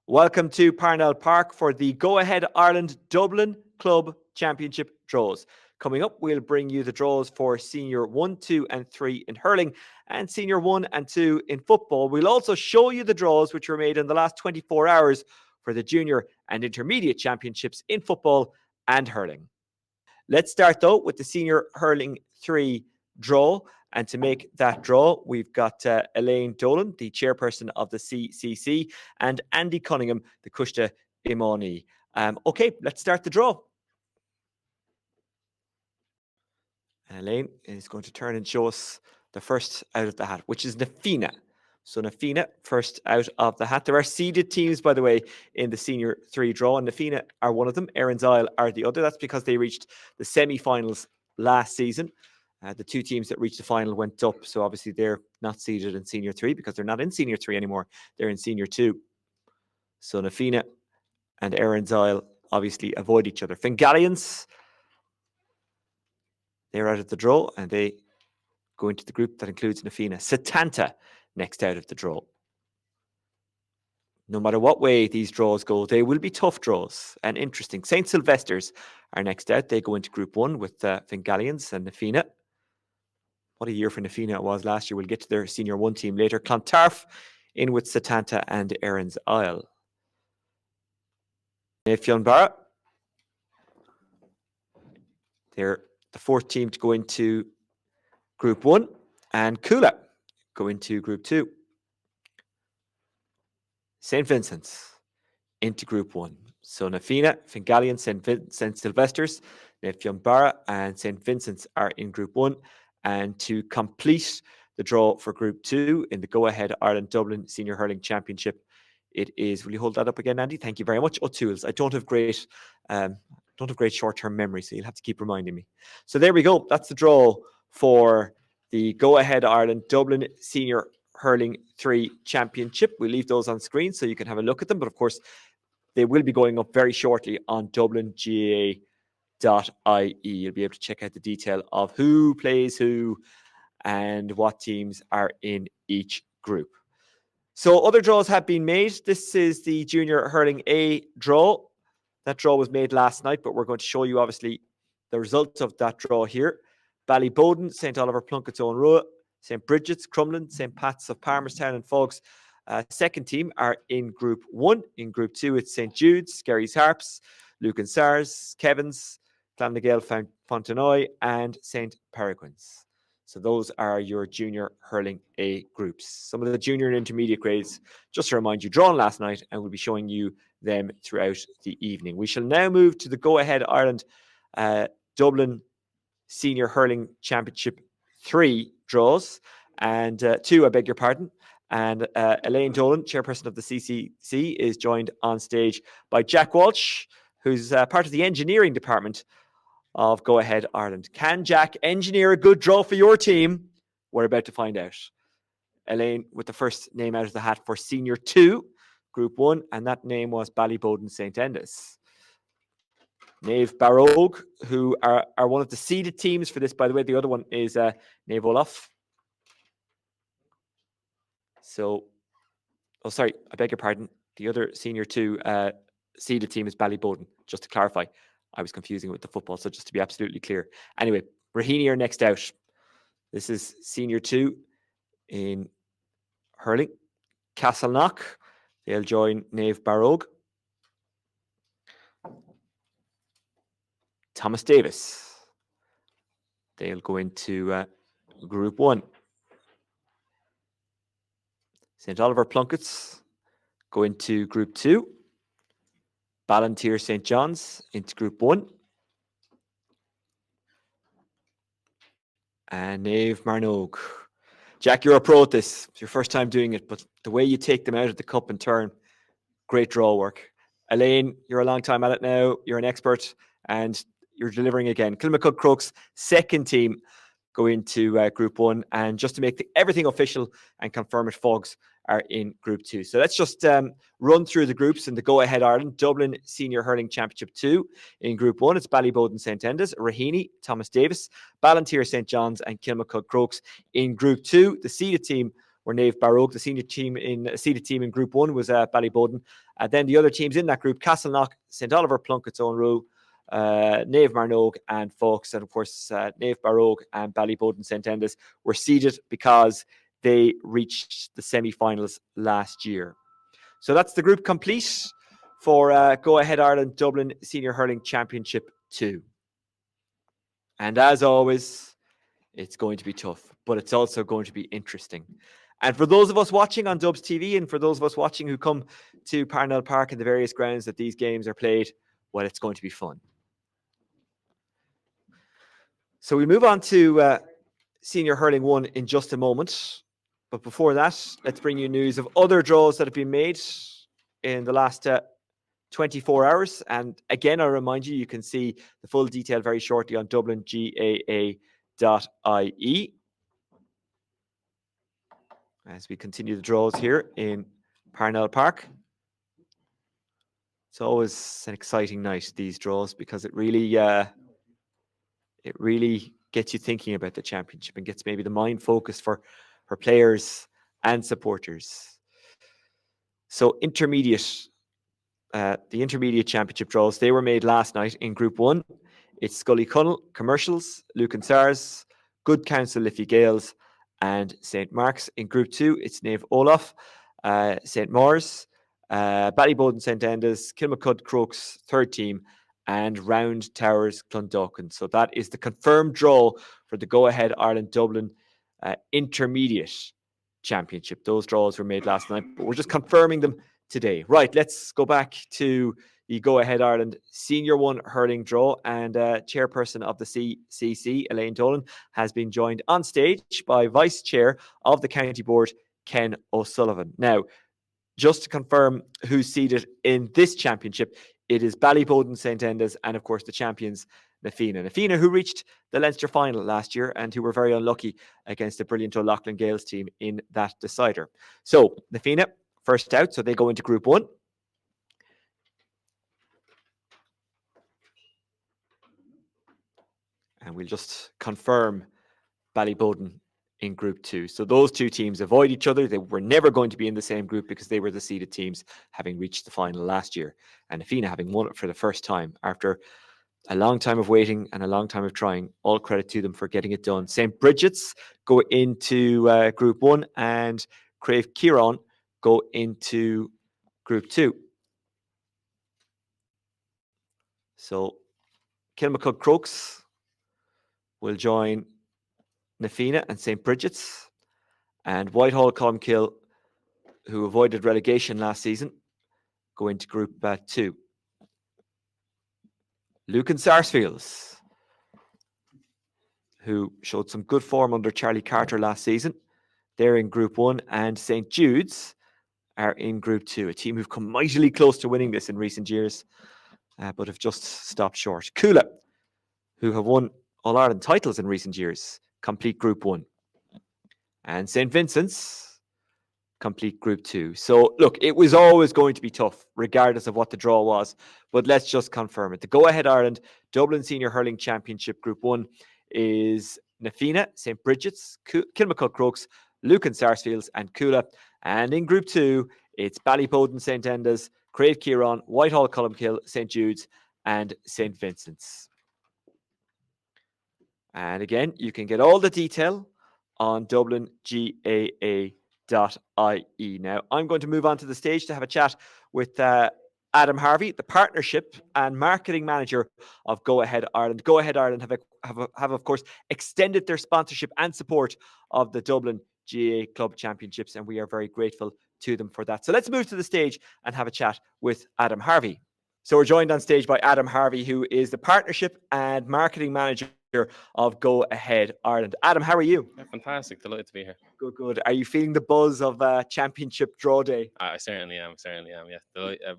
Welcome to Parnell Park for the Go Ahead Ireland Dublin Club Championship draws. Coming up, we'll bring you the draws for Senior 1, 2 and 3 in hurling and Senior 1 and 2 in football. We'll also show you the draws which were made in the last 24 hours for the Junior and Intermediate Championships in football and hurling. Let's start though with the Senior Hurling 3 draw. And to make that draw, we've got Elaine Dolan, the chairperson of the CCC, and Andy Cunningham, the Cushta Imani. Okay, let's start the draw. And Elaine is going to turn and show us the first out of the hat, which is Nafina. So Nafina, first out of the hat. There are seeded teams, by the way, in the Senior 3 draw, and Nafina are one of them. Erin's Isle are the other. That's because they reached the semi-finals last season. The two teams that reached the final went up, so obviously they're not seeded in Senior 3 because they're not in Senior 3 anymore. They're in Senior 2. So Nafina and Erin's Isle obviously avoid each other. Fingalians, they're out of the draw, and they go into the group that includes Nafina. Setanta, next out of the draw. No matter what way these draws go, they will be tough draws and interesting. St. Sylvester's are next out. They go into Group 1 with Fingalians and Nafina. What a year for Nafina it was last year. We'll get to their Senior 1 team later. Clontarf in with Setanta and Erin's Isle. Fionn-Barra, they're the fourth team to go into Group 1. And Kula go into Group 2. St. Vincent's into Group 1. So Nafina, Fingalian, St. Sylvester's, Fionn-Barra and St. Vincent's are in Group 1. And to complete the draw for Group 2 in the Go Ahead Ireland Dublin Senior Hurling Championship, it is, will you hold that up again, Andy? Thank you very much. O'Toole's. I don't have great short-term memory, so you'll have to keep reminding me. So there we go. That's the draw for the Go Ahead Ireland Dublin Senior Hurling 3 Championship. We'll leave those on screen so you can have a look at them. But of course, they will be going up very shortly on dublinga.ie. You'll be able to check out the detail of who plays who and what teams are in each group. So other draws have been made. This is the Junior Hurling A draw. That draw was made last night, but we're going to show you obviously the results of that draw here. Ballyboden, St. Oliver Plunkett's Own Roa, St. Bridget's, Crumlin, St. Pat's of Palmerstown and Fogs. Second team are in Group 1. In Group 2, it's St. Jude's, Skerry's Harps, Lucan Sars, Kevin's, Clonmagale Fontenoy, and St. Peregrine's. So those are your Junior Hurling A groups. Some of the junior and intermediate grades, just to remind you, drawn last night, and we'll be showing you them throughout the evening. We shall now move to the Go Ahead Ireland Dublin Senior Hurling Championship 3 draws, and 2, I beg your pardon. And Elaine Dolan, chairperson of the CCC, is joined on stage by Jack Walsh, who's part of the engineering department of Go Ahead Ireland. Can Jack engineer a good draw for your team? We're about to find out. Elaine with the first name out of the hat for Senior 2, Group 1, and that name was Ballyboden St. Enda's. Nave Barogue, who are one of the seeded teams for this, by the way. The other one is Nave Olaf. So, sorry, I beg your pardon. The other Senior 2 seeded team is Ballyboden, just to clarify. I was confusing it with the football, so just to be absolutely clear. Anyway, Raheny are next out. This is Senior 2 in hurling. Castleknock, they'll join Nave Barogue. Thomas Davis, they'll go into Group 1. St. Oliver Plunkett's go into Group 2. Ballantyre St. John's into Group 1. And Nave Marnogue. Jack, you're a pro at this. It's your first time doing it, but the way you take them out of the cup and turn, great draw work. Elaine, you're a long time at it now. You're an expert, and you're delivering again. Kilmacud Crokes, second team, go into Group 1. And just to make everything official and confirm it, Fogs are in Group 2. So let's just run through the groups in the Go Ahead Ireland Dublin Senior Hurling Championship 2. In Group 1, it's Ballyboden St. Enda's, Raheny, Thomas Davis, Ballantyre St. John's, and Kilmacud Crokes. In Group 2, the seeded team were Naomh Barrogue. The seeded team in Group 1 was Ballyboden. Then the other teams in that group, Castleknock, St Oliver Plunkett's Own Rule, Naomh Marnogue and Fawkes, and of course Naomh Barrogue and Ballyboden St Enda's were seeded because they reached the semi-finals last year. So that's the group complete for Go Ahead Ireland Dublin Senior Hurling Championship 2. And as always, it's going to be tough, but it's also going to be interesting. And for those of us watching on Dubs TV, and for those of us watching who come to Parnell Park and the various grounds that these games are played, well, it's going to be fun. So we move on to Senior Hurling 1 in just a moment. But before that, let's bring you news of other draws that have been made in the last 24 hours. And again, I'll remind you, you can see the full detail very shortly on dublingaa.ie. As we continue the draws here in Parnell Park. It's always an exciting night, these draws, because it really gets you thinking about the championship and gets maybe the mind focused for players and supporters. So the intermediate championship draws, they were made last night in Group 1. It's Scully Cunnell Commercials, Lucan Sars, Good Counsel Liffey Gales, and St Mark's. In Group 2, it's Naomh Olaf, St Maur's, Ballyboden St Enda's, Kilmacud Crokes, third team, and Round Towers Clondalkin. So that is the confirmed draw for the Go Ahead Ireland Dublin Intermediate Championship. Those draws were made last night, but we're just confirming them today. Right, let's go back to the Go Ahead Ireland Senior 1 hurling draw, and chairperson of the CCC, Elaine Dolan, has been joined on stage by Vice Chair of the County Board, Ken O'Sullivan. Now, just to confirm who's seeded in this championship, it is Ballyboden St Enda's and, of course, the champions, Na Fianna, who reached the Leinster final last year and who were very unlucky against the brilliant O'Loughlin Gales team in that decider. So, Na Fianna, first out, so they go into Group 1. And we'll just confirm Ballyboden in Group 2. So those two teams avoid each other. They were never going to be in the same group because they were the seeded teams, having reached the final last year. And Na Fianna having won it for the first time after a long time of waiting and a long time of trying. All credit to them for getting it done. St. Bridget's go into Group 1 and Crave Kieran go into Group 2. So Kilmacud Crokes will join Na Fianna and St. Bridget's, and Whitehall Colmkill, who avoided relegation last season, go into Group 2. Lucan Sarsfields, who showed some good form under Charlie Carter last season, they're in Group 1, and St. Jude's are in Group 2, a team who've come mightily close to winning this in recent years, but have just stopped short. Coola, who have won All-Ireland titles in recent years, complete Group 1. And St. Vincent's complete Group 2. So, look, it was always going to be tough, regardless of what the draw was, but let's just confirm it. The Go Ahead Ireland Dublin Senior Hurling Championship Group 1 is Na Fianna, St. Bridget's, Kilmacud Crokes, Lucan Sarsfields, and Coola. And in Group 2, it's Ballyboden St Enda's, Crave Kieran, Whitehall Colmkill, St. Jude's, and St. Vincent's. And again, you can get all the detail on dublingaa.ie. Now, I'm going to move on to the stage to have a chat with Adam Harvey, the partnership and marketing manager of Go Ahead Ireland. Go Ahead Ireland have of course, extended their sponsorship and support of the Dublin GAA Club Championships, and we are very grateful to them for that. So let's move to the stage and have a chat with Adam Harvey. So we're joined on stage by Adam Harvey, who is the partnership and marketing manager of Go Ahead Ireland. Adam, how are you? Yeah, fantastic. Delighted to be here. Good. Are you feeling the buzz of championship draw day? I certainly am. Yeah,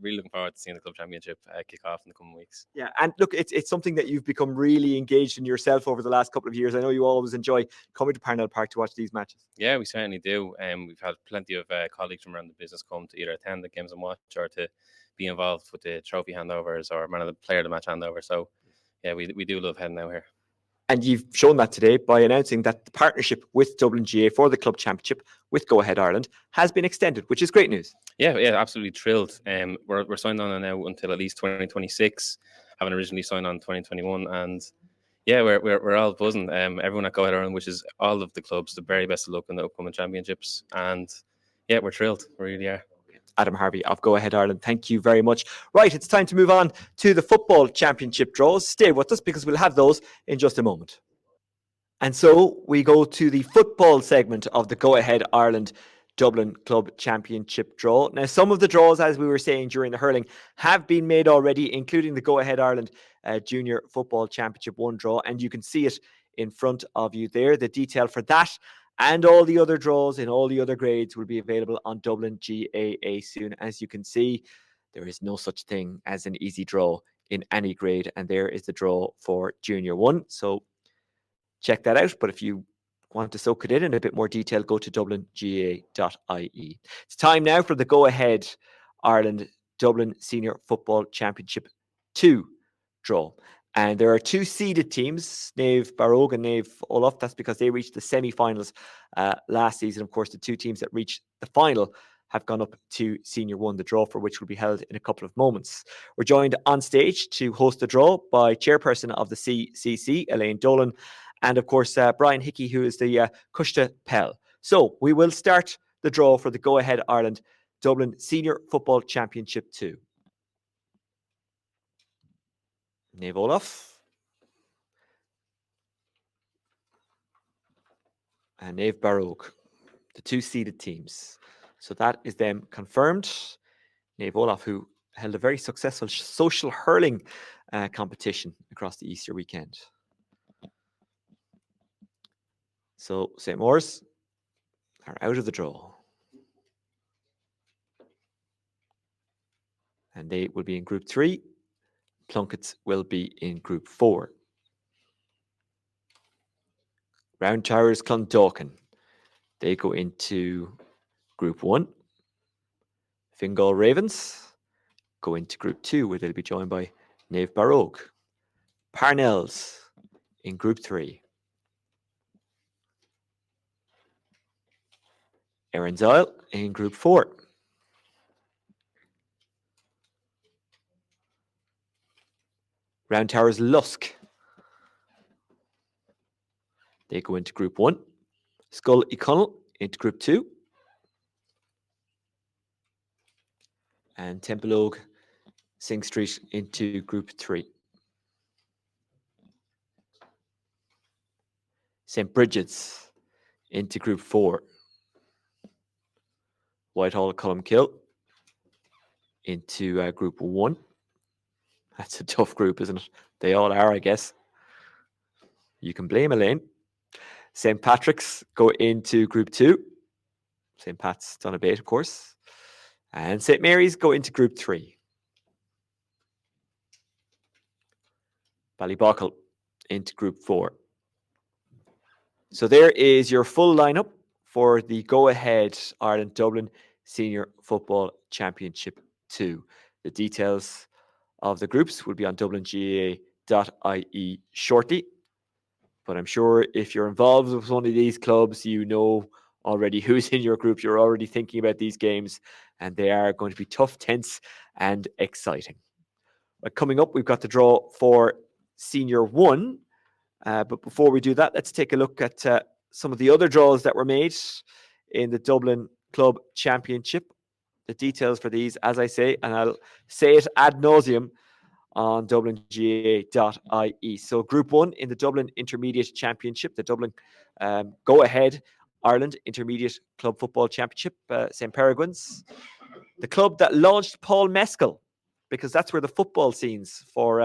really looking forward to seeing the club championship kick off in the coming weeks. Yeah, and look, it's something that you've become really engaged in yourself over the last couple of years. I know you always enjoy coming to Parnell Park to watch these matches. Yeah, we certainly do. We've had plenty of colleagues from around the business come to either attend the games and watch or to be involved with the trophy handovers or player of the match handover. So, yeah, we do love heading out here. And you've shown that today by announcing that the partnership with Dublin GA for the club championship with Go Ahead Ireland has been extended, which is great news. Yeah, absolutely thrilled. We're signed on now until at least 2026, having originally signed on 2021, and yeah, we're all buzzing. Everyone at Go Ahead Ireland wishes all of the clubs the very best of luck in the upcoming championships, and yeah, we're thrilled. We really are. Adam Harvey of Go Ahead Ireland, thank you very much. Right, it's time to move on to the football championship draws. Stay with us because we'll have those in just a moment. And so we go to the football segment of the Go Ahead Ireland Dublin Club Championship draw. Now, some of the draws, as we were saying during the hurling, have been made already, including the Go Ahead Ireland Junior Football Championship 1 draw. And you can see it in front of you there. The detail for that and all the other draws in all the other grades will be available on Dublin GAA soon. As you can see, there is no such thing as an easy draw in any grade. And there is the draw for Junior 1. So check that out. But if you want to soak it in a bit more detail, go to dublinga.ie. It's time now for the Go Ahead Ireland Dublin Senior Football Championship 2 draw. And there are two seeded teams, Nave Barrogue and Nave Olaf. That's because they reached the semi-finals last season. Of course, the two teams that reached the final have gone up to Senior 1, the draw for which will be held in a couple of moments. We're joined on stage to host the draw by chairperson of the CCC, Elaine Dolan, and of course, Brian Hickey, who is the Cushta Pell. So we will start the draw for the Go Ahead Ireland Dublin Senior Football Championship 2. Nave Olaf. And Nave Barrogue, the two seeded teams. So that is them confirmed. Nave Olaf, who held a very successful social hurling competition across the Easter weekend. So St. Maur's are out of the draw. And they will be in Group 3. Plunkets will be in Group 4. Round Towers Clondalkin, they go into Group 1. Fingal Ravens go into Group 2, where they'll be joined by Nave Barrogue. Parnells in Group 3. Erin's Isle in Group 4. Round Towers Lusk, they go into Group 1. Skull Ecunnell into Group 2. And Templeogue Sing Street into Group 3. St. Bridget's into Group 4. Whitehall Columkill into Group 1. That's a tough group, isn't it? They all are, I guess. You can blame Elaine. St. Patrick's go into Group 2. St. Pat's Donabate, of course. And St. Mary's go into Group 3. Ballybockle into Group 4. So there is your full lineup for the Go Ahead Ireland Dublin Senior Football Championship 2. The details of the groups will be on dublinga.ie shortly. But I'm sure if you're involved with one of these clubs, you know already who's in your group. You're already thinking about these games, and they are going to be tough, tense, and exciting. But coming up, we've got the draw for Senior 1. But before we do that, let's take a look at some of the other draws that were made in the Dublin Club Championship. The details for these, as I say, and I'll say it ad nauseum, on dublinga.ie. So Group 1 in the Dublin Intermediate Championship, the Dublin Go Ahead Ireland Intermediate Club Football Championship, St. Peregrine's, the club that launched Paul Mescal, because that's where the football scenes for,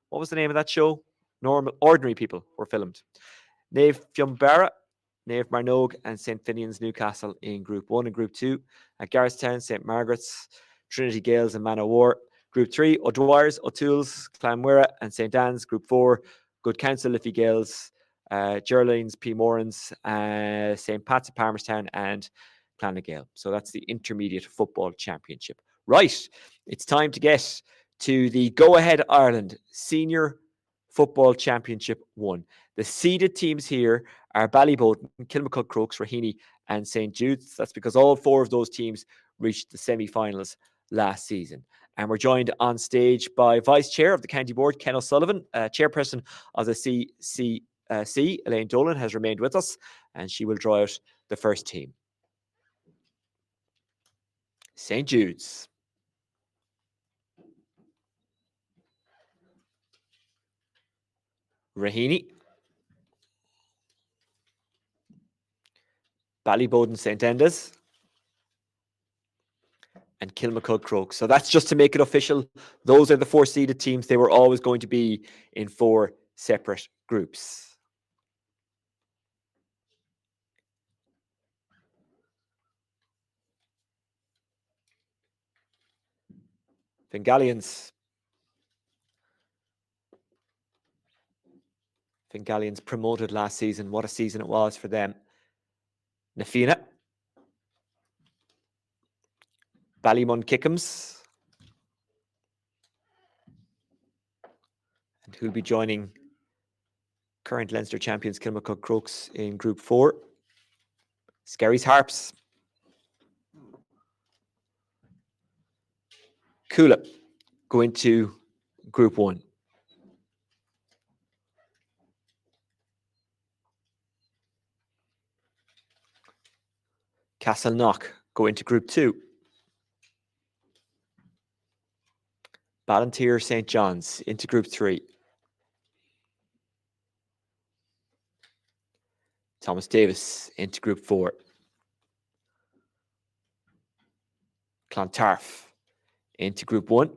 what was the name of that show? Ordinary People were filmed. Nave Fiumbara, Nave Marnogue, and St. Finian's Newcastle in Group 1. And Group 2, at Garrettstown, St. Margaret's, Trinity Gales, and Manowar. Group 3, O'Dwyer's, O'Toole's, Clanmurra, and St. Anne's. Group 4, Good Counsel, Liffey Gales, Gerlines, P. Morans, St. Pat's at Palmerstown, and Clonagale. So that's the Intermediate Football Championship. Right, it's time to get to the Go Ahead Ireland Senior Football Championship 1. The seeded teams here are Ballybowden, Kilmacud Crokes, Raheny, and St. Jude's. That's because all 4 of those teams reached the semi-finals last season. And we're joined on stage by Vice Chair of the County Board, Ken O'Sullivan. Chairperson of the CCC, Elaine Dolan, has remained with us, and she will draw out the first team. St. Jude's. Raheny. Ballybowden St. Enda's. And Kilmacud Crokes. So that's just to make it official. Those are the 4 seeded teams. They were always going to be in 4 separate groups. Fingalians. Fingalians promoted last season. What a season it was for them. Na Fianna. Ballymun Kickums. And who'll be joining current Leinster champions Kilmacud Crokes in Group 4? Skerries Harps. Coola go into Group 1. Castleknock go into Group 2. Ballantyre St. John's into Group 3. Thomas Davis into Group 4. Clontarf into Group 1.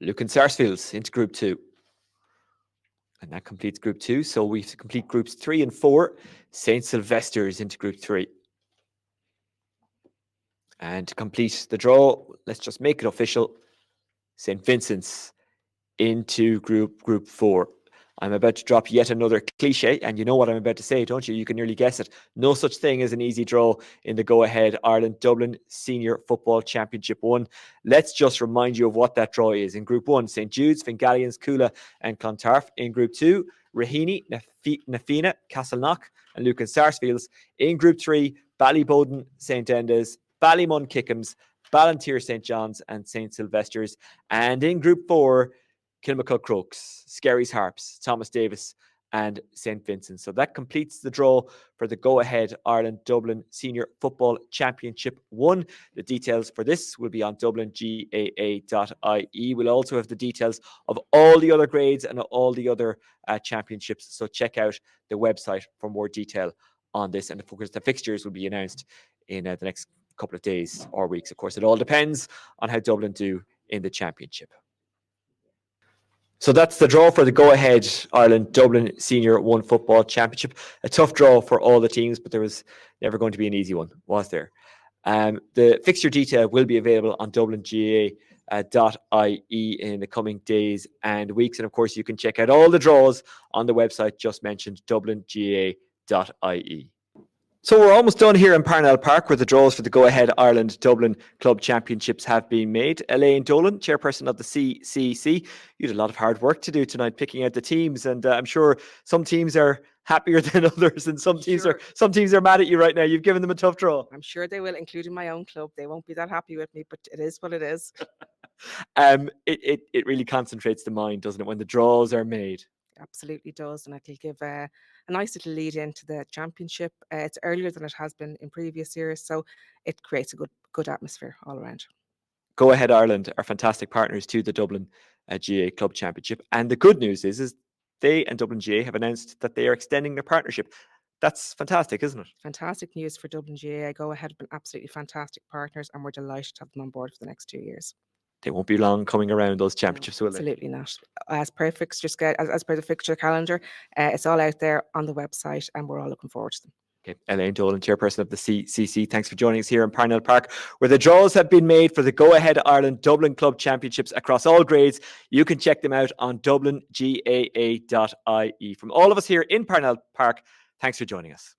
Lucan Sarsfields into Group 2. And that completes Group 2. So we have to complete Groups 3 and 4. St. Sylvester's into Group 3. And to complete the draw, let's just make it official. St. Vincent's into Group 4. I'm about to drop yet another cliche, and you know what I'm about to say, don't you? You can nearly guess it. No such thing as an easy draw in the go-ahead Ireland Dublin Senior Football Championship 1. Let's just remind you of what that draw is. In Group 1, St. Jude's, Fingalians, Coola, and Clontarf. In Group 2, Raheny, Na Fianna, Castleknock, and Lucan Sarsfields. In Group 3, Ballybowden, St. Enda's, Ballymun Kickums, Ballantyre St. John's, and St. Sylvester's. And in Group 4, Kilmacud Crokes, Skerries Harps, Thomas Davis, and St. Vincent. So that completes the draw for the go-ahead Ireland Dublin Senior Football Championship 1. The details for this will be on dublingaa.ie. We'll also have the details of all the other grades and all the other championships. So check out the website for more detail on this. And of course, the fixtures will be announced in the next couple of days or weeks. Of course, it all depends on how Dublin do in the championship. So that's the draw for the go-ahead Ireland Dublin Senior 1 Football Championship. A tough draw for all the teams, but there was never going to be an easy one, was there? The fixture detail will be available on dublingaa.ie in the coming days and weeks. And of course, you can check out all the draws on the website just mentioned, dublingaa.ie. So we're almost done here in Parnell Park, where the draws for the go-ahead Ireland Dublin Club Championships have been made. Elaine Dolan, chairperson of the CCC, you had a lot of hard work to do tonight picking out the teams, and I'm sure some teams are happier than others, and some teams are mad at you right now. You've given them a tough draw. I'm sure they will, including my own club. They won't be that happy with me, but it is what it is. It really concentrates the mind, doesn't it, when the draws are made? Absolutely does, and it'll give a nice little lead into the championship. It's earlier than it has been in previous years, so it creates a good atmosphere all around. Go Ahead Ireland are fantastic partners to the Dublin GA Club Championship, and the good news is they and Dublin GA have announced that they are extending their partnership. That's fantastic, isn't it? Fantastic news for Dublin GA. Go Ahead have been absolutely fantastic partners, and we're delighted to have them on board for the next 2 years. They won't be long coming around those championships, will they? Absolutely not. As per the fixture calendar, it's all out there on the website, and we're all looking forward to them. Okay. Elaine Dolan, chairperson of the CCC, thanks for joining us here in Parnell Park, where the draws have been made for the Go Ahead Ireland Dublin Club Championships across all grades. You can check them out on dublingaa.ie. From all of us here in Parnell Park, thanks for joining us.